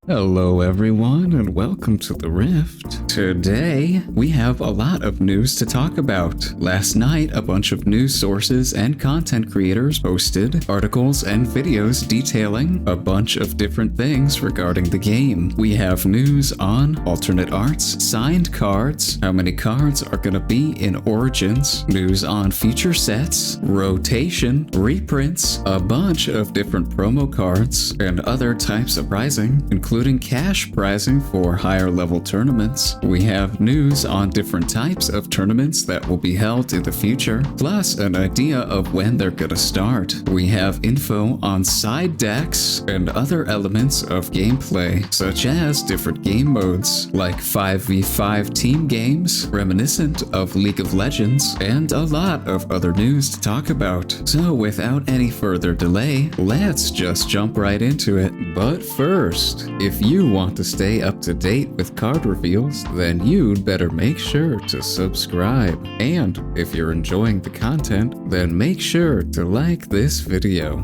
Hello everyone and welcome to the Rift. Today we have a lot of news to talk about. Last night a bunch of news sources and content creators posted articles and videos detailing a bunch of different things regarding the game. We have news on alternate arts, signed cards, how many cards are going to be in Origins, news on future sets, rotation, reprints, a bunch of different promo cards, and other types of prizing, including cash prizing for higher level tournaments. We have news on different types of tournaments that will be held in the future, plus an idea of when they're gonna start. We have info on side decks and other elements of gameplay, such as different game modes, like 5v5 team games, reminiscent of League of Legends, and a lot of other news to talk about. So without any further delay, let's just jump right into it. But first, if you want to stay up to date with card reveals, then you'd better make sure to subscribe. And if you're enjoying the content, then make sure to like this video.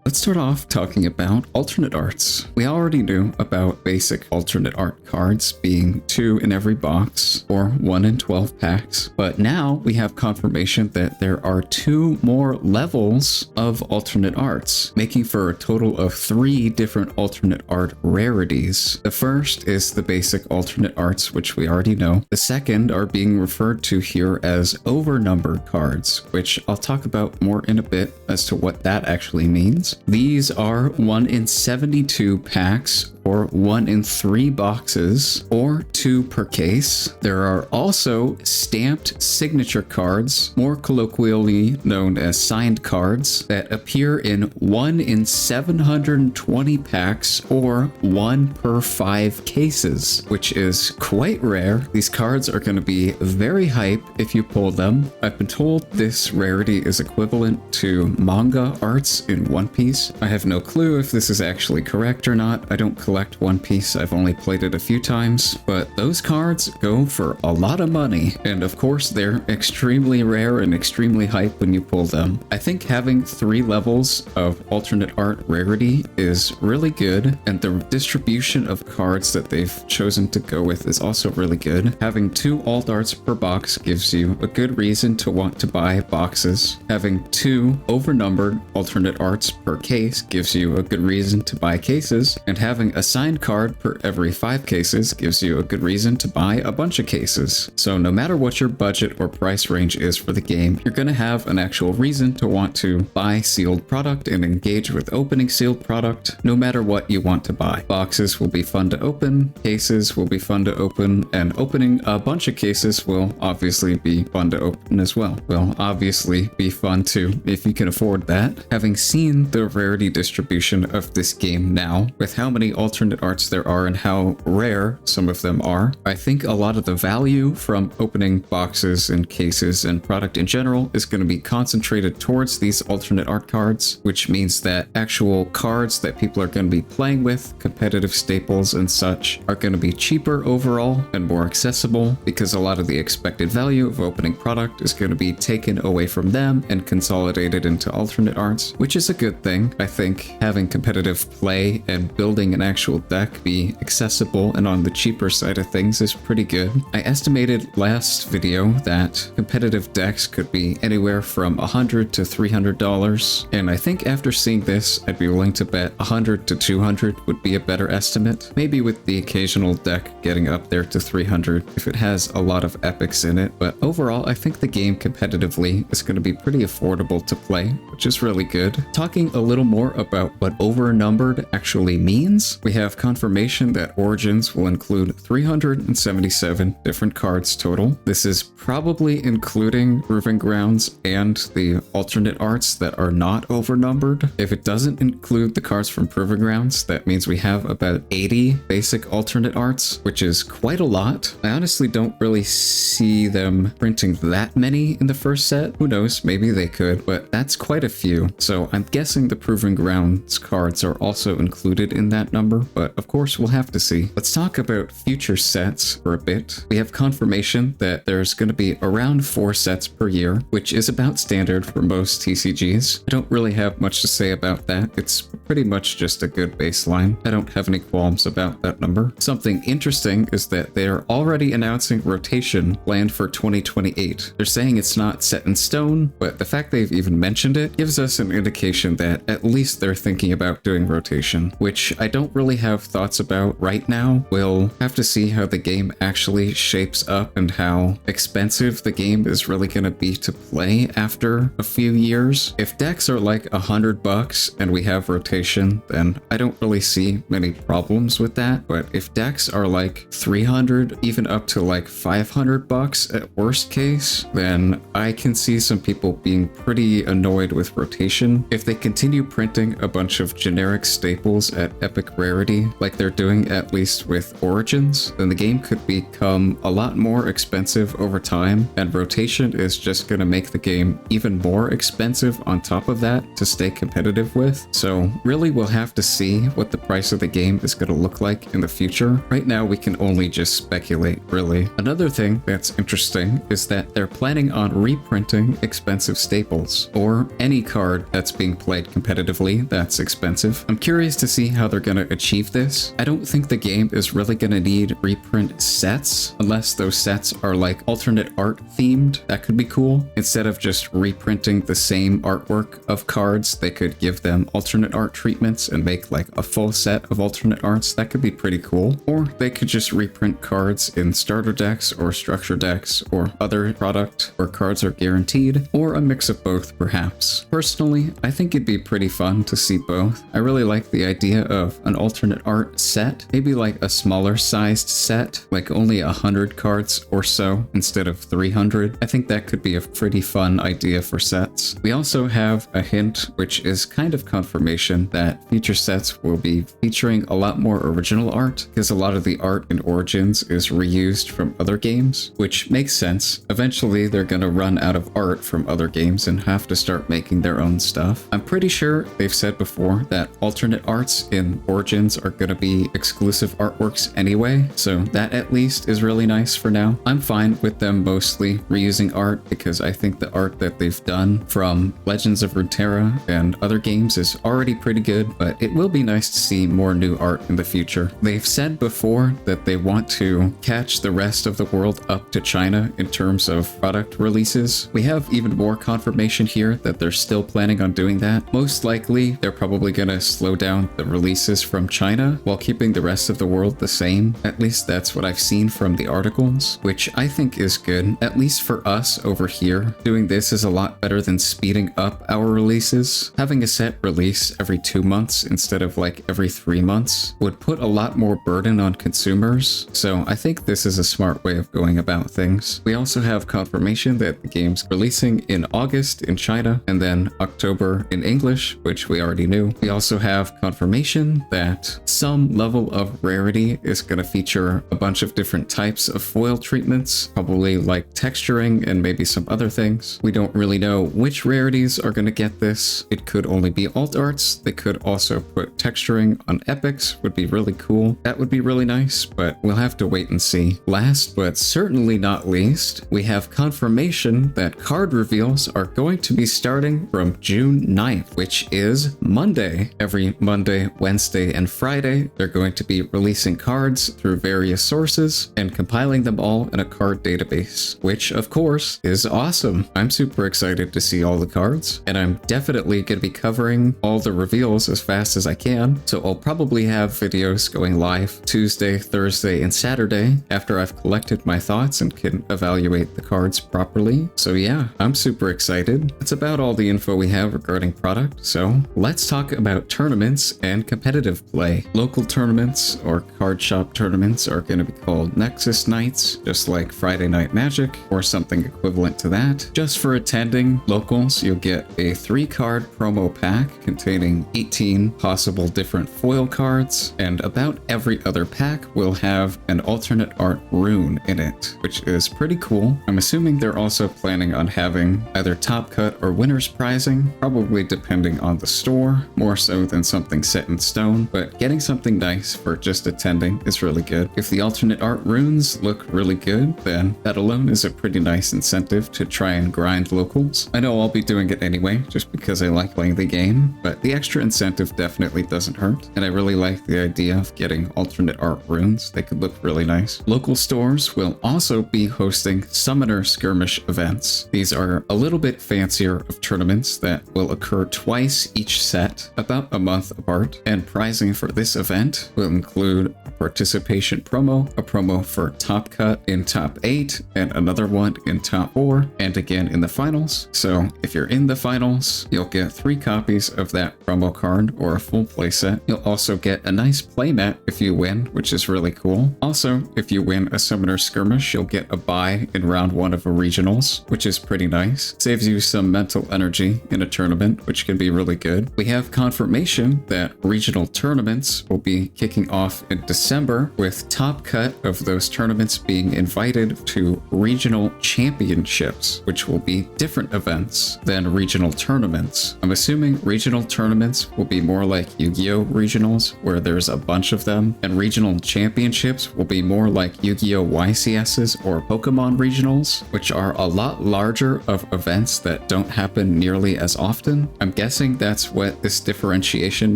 Let's start off talking about alternate arts. We already knew about basic alternate art cards being 2 in every box, or 1 in 12 packs, but now we have confirmation that there are 2 more levels of alternate arts, making for a total of 3 different alternate art rarities. The first is the basic alternate arts, which we already know. The second are being referred to here as overnumbered cards, which I'll talk about more in a bit as to what that actually means. These are 1 in 72 packs, or 1 in 3 boxes, or 2 per case. There are also stamped signature cards, more colloquially known as signed cards, that appear in 1 in 720 packs, or 1 per 5 cases, which is quite rare. These cards are going to be very hype if you pull them. I've been told this rarity is equivalent to manga arts in One Piece. I have no clue if this is actually correct or not. I don't collect One Piece, I've only played it a few times, but those cards go for a lot of money, and of course they're extremely rare and extremely hype when you pull them. I think having 3 levels of alternate art rarity is really good, and the distribution of cards that they've chosen to go with is also really good. Having 2 alt arts per box gives you a good reason to want to buy boxes. Having 2 overnumbered alternate arts per case gives you a good reason to buy cases, and having a signed card per every 5 cases gives you a good reason to buy a bunch of cases. So no matter what your budget or price range is for the game, you're going to have an actual reason to want to buy sealed product and engage with opening sealed product, no matter what you want to buy. Boxes will be fun to open, cases will be fun to open, and opening a bunch of cases will obviously be fun to open as well. Will obviously be fun too, if you can afford that. Having seen the rarity distribution of this game now, with how many alternate arts there are and how rare some of them are, I think a lot of the value from opening boxes and cases and product in general is going to be concentrated towards these alternate art cards, which means that actual cards that people are going to be playing with, competitive staples and such, are going to be cheaper overall and more accessible, because a lot of the expected value of opening product is going to be taken away from them and consolidated into alternate arts, which is a good thing. I think having competitive play and building an actual deck be accessible and on the cheaper side of things is pretty good. I estimated last video that competitive decks could be anywhere from $100 to $300, and I think after seeing this, I'd be willing to bet $100 to $200 would be a better estimate, maybe with the occasional deck getting up there to $300 if it has a lot of epics in it. But overall, I think the game competitively is going to be pretty affordable to play, which is really good. Talking a little more about what overnumbered actually means, we have confirmation that Origins will include 377 different cards total. This is probably including Proving Grounds and the alternate arts that are not overnumbered. If it doesn't include the cards from Proving Grounds, that means we have about 80 basic alternate arts, which is quite a lot. I honestly don't really see them printing that many in the first set. Who knows, maybe they could, but that's quite a few. So I'm guessing the Proving Grounds cards are also included in that number, but of course we'll have to see. Let's talk about future sets for a bit. We have confirmation that there's going to be around 4 sets per year, which is about standard for most TCGs. I don't really have much to say about that. It's pretty much just a good baseline. I don't have any qualms about that number. Something interesting is that they're already announcing rotation planned for 2028. They're saying it's not set in stone, but the fact they've even mentioned it gives us an indication that at least they're thinking about doing rotation, which I don't really have thoughts about right now. We'll have to see how the game actually shapes up and how expensive the game is really going to be to play after a few years. If decks are like $100 and we have rotation, then I don't really see many problems with that. But if decks are like 300, even up to like $500 at worst case, then I can see some people being pretty annoyed with rotation. If they continue printing a bunch of generic staples at epic rarity, like they're doing at least with Origins, then the game could become a lot more expensive over time, and rotation is just going to make the game even more expensive on top of that to stay competitive with. So really we'll have to see what the price of the game is going to look like in the future. Right now we can only just speculate, really. Another thing that's interesting is that they're planning on reprinting expensive staples, or any card that's being played competitively that's expensive. I'm curious to see how they're going to achieve this. I don't think the game is really going to need reprint sets, unless those sets are like alternate art themed. That could be cool. Instead of just reprinting the same artwork of cards, they could give them alternate art treatments and make like a full set of alternate arts. That could be pretty cool. Or they could just reprint cards in starter decks or structure decks or other product where cards are guaranteed, or a mix of both perhaps. Personally, I think it'd be pretty fun to see both. I really like the idea of an alternate art set, maybe like a smaller sized set, like only 100 cards or so instead of 300. I think that could be a pretty fun idea for sets. We also have a hint, which is kind of confirmation, that future sets will be featuring a lot more original art, because a lot of the art in Origins is reused from other games, which makes sense. Eventually they're gonna run out of art from other games and have to start making their own stuff. I'm pretty sure they've said before that alternate arts in Origins are gonna be exclusive artworks anyway, so that at least is really nice for now. I'm fine with them mostly reusing art, because I think the art that they've done from Legends of Runeterra and other games is already pretty good, but it will be nice to see more new art in the future. They've said before that they want to catch the rest of the world up to China in terms of product releases. We have even more confirmation here that they're still planning on doing that. Most likely, they're probably gonna slow down the releases from China while keeping the rest of the world the same. At least that's what I've seen from the articles, which I think is good. At least for us over here, doing this is a lot better than speeding up our releases. Having a set release every 2 months instead of like every 3 months would put a lot more burden on consumers. So I think this is a smart way of going about things. We also have confirmation that the game's releasing in August in China and then October in English, which we already knew. We also have confirmation that some level of rarity is going to feature a bunch of different types of foil treatments, probably like texturing and maybe some other things. We don't really know which rarities are going to get this. It could only be alt arts. They could also put texturing on epics, would be really cool. That would be really nice, but we'll have to wait and see. Last but certainly not least, we have confirmation that card reveals are going to be starting from June 9th, which is Monday. Every Monday, Wednesday, and Friday, they're going to be releasing cards through various sources and compiling them all in a card database, which of course is awesome. I'm super excited to see all the cards, and I'm definitely going to be covering all the reveals as fast as I can, so I'll probably have videos going live Tuesday, Thursday, and Saturday after I've collected my thoughts and can evaluate the cards properly. So yeah, I'm super excited. That's about all the info we have regarding product, so let's talk about tournaments and competitive play. Local tournaments or card shop tournaments are going to be called Nexus Nights, just like Friday Night Magic or something equivalent to that. Just for attending locals, you'll get a 3-card promo pack containing 18 possible different foil cards, and about every other pack will have an alternate art rune in it, which is pretty cool. I'm assuming they're also planning on having either top cut or winner's prizing, probably depending on the store, more so than something set in stone, but getting something nice for just attending is really good. If the alternate art runes look really good, then that alone is a pretty nice incentive to try and grind locals. I know I'll be doing it anyway, just because I like playing the game, but the extra extra incentive definitely doesn't hurt, and I really like the idea of getting alternate art runes. They could look really nice. Local stores will also be hosting Summoner Skirmish events. These are a little bit fancier of tournaments that will occur twice each set, about a month apart, and prizing for this event will include a participation promo, a promo for Top Cut in Top 8, and another one in Top 4, and again in the finals. So if you're in the finals, you'll get 3 copies of that promo card or a full playset. You'll also get a nice playmat if you win, which is really cool. Also, if you win a Summoner Skirmish, you'll get a buy in round 1 of a regionals, which is pretty nice. Saves you some mental energy in a tournament, which can be really good. We have confirmation that regional tournaments will be kicking off in December, with Top Cut of those tournaments being invited to regional championships, which will be different events than regional tournaments. I'm assuming regional tournaments will be more like Yu-Gi-Oh! Regionals, where there's a bunch of them, and regional championships will be more like Yu-Gi-Oh! YCSs or Pokemon regionals, which are a lot larger of events that don't happen nearly as often. I'm guessing that's what this differentiation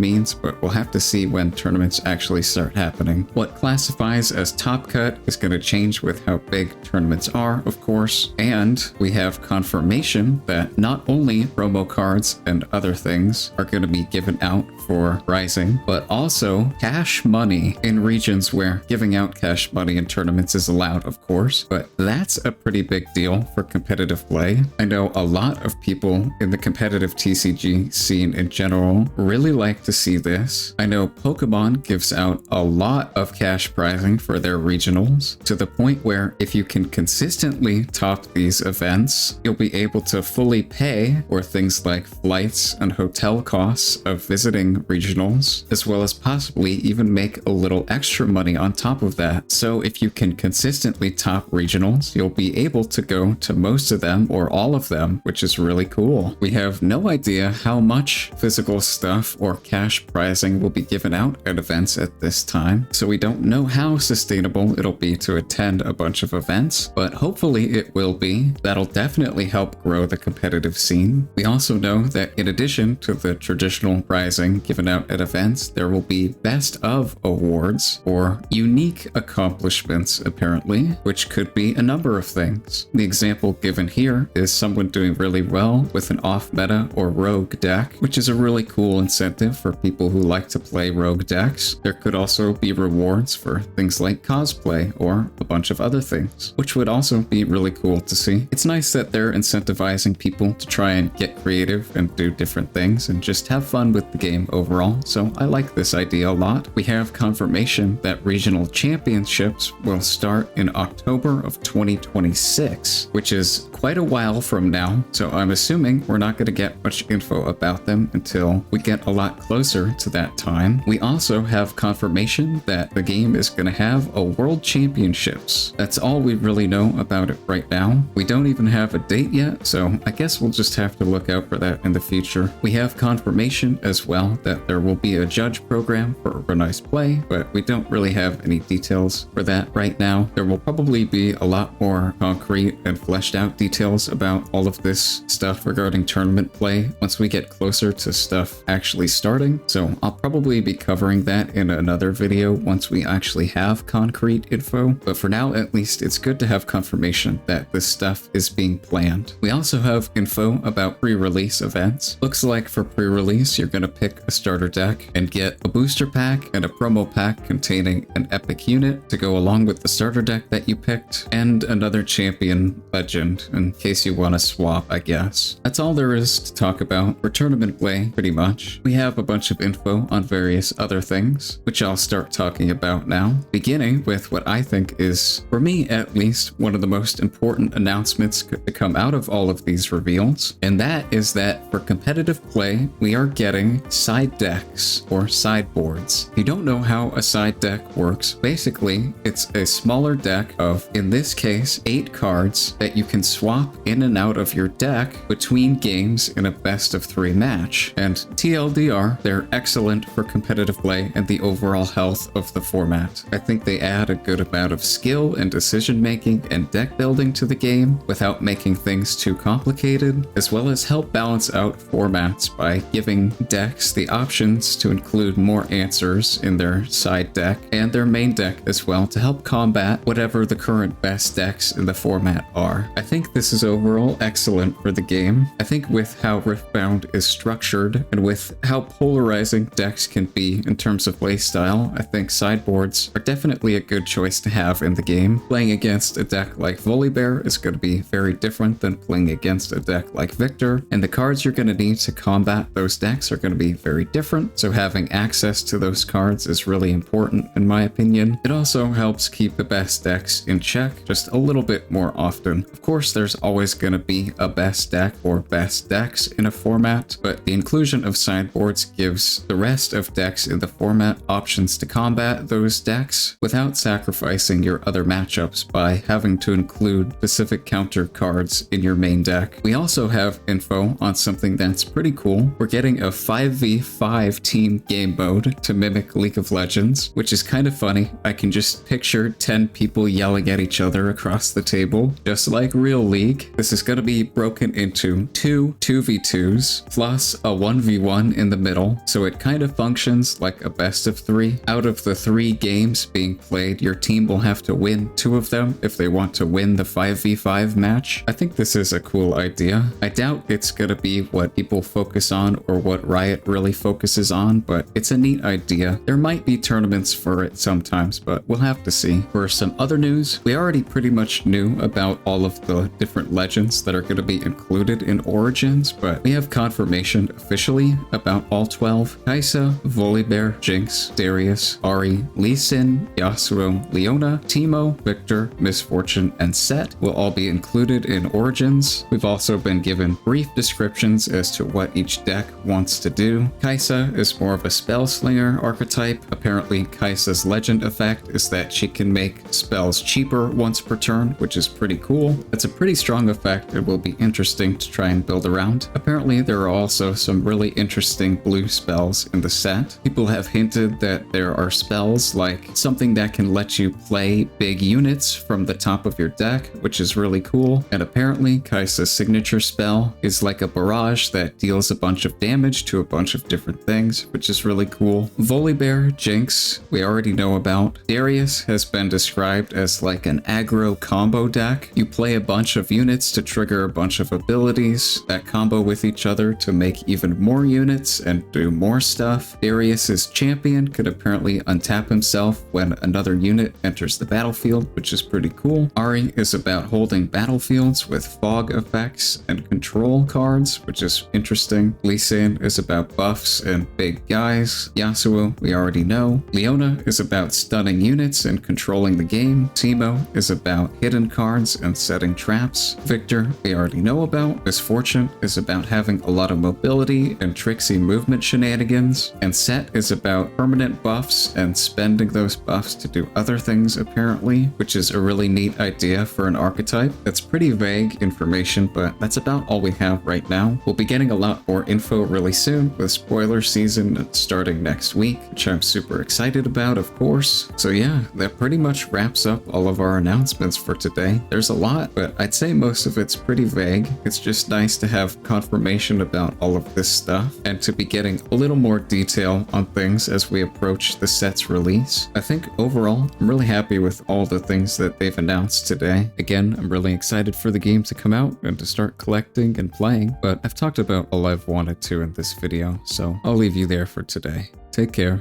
means, but we'll have to see when tournaments actually start happening. What classifies as Top Cut is going to change with how big tournaments are, of course, and we have confirmation that not only promo cards and other things are going to be given out for prizing, but also cash money in regions where giving out cash money in tournaments is allowed, of course, but that's a pretty big deal for competitive play. I know a lot of people in the competitive TCG scene in general really like to see this. I know Pokemon gives out a lot of cash prizing for their regionals, to the point where if you can consistently top these events, you'll be able to fully pay for things like flights and hotel costs of visiting regionals, as well as possibly even make a little extra money on top of that. So if you can consistently top regionals, you'll be able to go to most of them or all of them, which is really cool. We have no idea how much physical stuff or cash prizing will be given out at events at this time, so we don't know how sustainable it'll be to attend a bunch of events, but hopefully it will be. That'll definitely help grow the competitive scene. We also know that in addition to the traditional prizing given out at events, there will be best of awards or unique accomplishments, apparently, which could be a number of things. The example given here is someone doing really well with an off-meta or rogue deck, which is a really cool incentive for people who like to play rogue decks. There could also be rewards for things like cosplay or a bunch of other things, which would also be really cool to see. It's nice that they're incentivizing people to try and get creative and do different things and just have fun with the game overall, so I like this idea a lot. We have confirmation that regional championships will start in October of 2026, which is quite a while from now, so I'm assuming we're not going to get much info about them until we get a lot closer to that time. We also have confirmation that the game is going to have a World Championships. That's all we really know about it right now. We don't even have a date yet, so I guess we'll just have to look out for that in the future. We have confirmation as well that there will be a judge program for organized play, but we don't really have any details for that right now. There will probably be a lot more concrete and fleshed out details about all of this stuff regarding tournament play once we get closer to stuff actually starting, so I'll probably be covering that in another video once we actually have concrete info, but for now at least it's good to have confirmation that this stuff is being planned. We also have info about pre-release events. Looks like for pre-release you're going to pick a starter deck and get a booster pack and a promo pack containing an epic unit to go along with the starter deck that you picked, and another champion legend in case you want to swap, I guess. That's all there is to talk about for tournament play, pretty much. We have a bunch of info on various other things, which I'll start talking about now, beginning with what I think is, for me at least, one of the most important announcements to come out of all of these reveals, and that is that for competitive play, we are getting side decks or sideboards. If you don't know how a side deck works, basically it's a smaller deck of, in this case, 8 cards that you can swap in and out of your deck between games in a best of 3 match. And TLDR, they're excellent for competitive play and the overall health of the format. I think they add a good amount of skill and decision making and deck building to the game without making things too complicated, as well as help balance out formats by giving giving decks the options to include more answers in their side deck and their main deck as well to help combat whatever the current best decks in the format are. I think this is overall excellent for the game. I think with how Riftbound is structured and with how polarizing decks can be in terms of playstyle, I think sideboards are definitely a good choice to have in the game. Playing against a deck like Volibear is going to be very different than playing against a deck like Victor, and the cards you're going to need to combat those decks are going to be very different, so having access to those cards is really important in my opinion. It also helps keep the best decks in check just a little bit more often. Of course, there's always going to be a best deck or best decks in a format, but the inclusion of sideboards gives the rest of decks in the format options to combat those decks without sacrificing your other matchups by having to include specific counter cards in your main deck. We also have info on something that's pretty cool. We're getting a 5v5 team game mode to mimic League of Legends, which is kind of funny. I can just picture 10 people yelling at each other across the table, just like real League. This is going to be broken into two 2v2s plus a 1v1 in the middle, so it kind of functions like a best of 3. Out of the 3 games being played, your team will have to win 2 of them if they want to win the 5v5 match. I think this is a cool idea. I doubt it's going to be what people focus on or what Riot really focuses on, but it's a neat idea. There might be tournaments for it sometimes, but we'll have to see. For some other news, we already pretty much knew about all of the different legends that are going to be included in Origins, but we have confirmation officially about all 12. Kai'Sa, Volibear, Jinx, Darius, Ahri, Lee Sin, Yasuo, Leona, Teemo, Victor, Misfortune, and Set will all be included in Origins. We've also been given brief descriptions as to what each deck wants to do. Kai'Sa is more of a spell slinger archetype. Apparently, Kai'Sa's legend effect is that she can make spells cheaper once per turn, which is pretty cool. It's a pretty strong effect. It will be interesting to try and build around. Apparently, there are also some really interesting blue spells in the set. People have hinted that there are spells like something that can let you play big units from the top of your deck, which is really cool. And apparently, Kai'Sa's signature spell is like a barrage that deals a bunch of damage to a bunch of different things, which is really cool. Volibear, Jinx, we already know about. Darius has been described as like an aggro combo deck. You play a bunch of units to trigger a bunch of abilities that combo with each other to make even more units and do more stuff. Darius's champion could apparently untap himself when another unit enters the battlefield, which is pretty cool. Ahri is about holding battlefields with fog effects and control cards, which is interesting. Lee Sin is about buffs and big guys. Yasuo, we already know. Leona is about stunning units and controlling the game. Teemo is about hidden cards and setting traps. Victor, we already know about. Misfortune is about having a lot of mobility and tricksy movement shenanigans. And Set is about permanent buffs and spending those buffs to do other things apparently, which is a really neat idea for an archetype. That's pretty vague information, but that's about all we have right now. We'll be getting a lot more info really soon with spoiler season starting next week, which I'm super excited about, of course. So yeah, that pretty much wraps up all of our announcements for today. There's a lot, but I'd say most of it's pretty vague. It's just nice to have confirmation about all of this stuff and to be getting a little more detail on things as we approach the set's release. I think overall, I'm really happy with all the things that they've announced today. Again, I'm really excited for the game to come out and to start collecting and playing, but I've talked about all I've wanted to in this video, so I'll leave you there for today. Take care.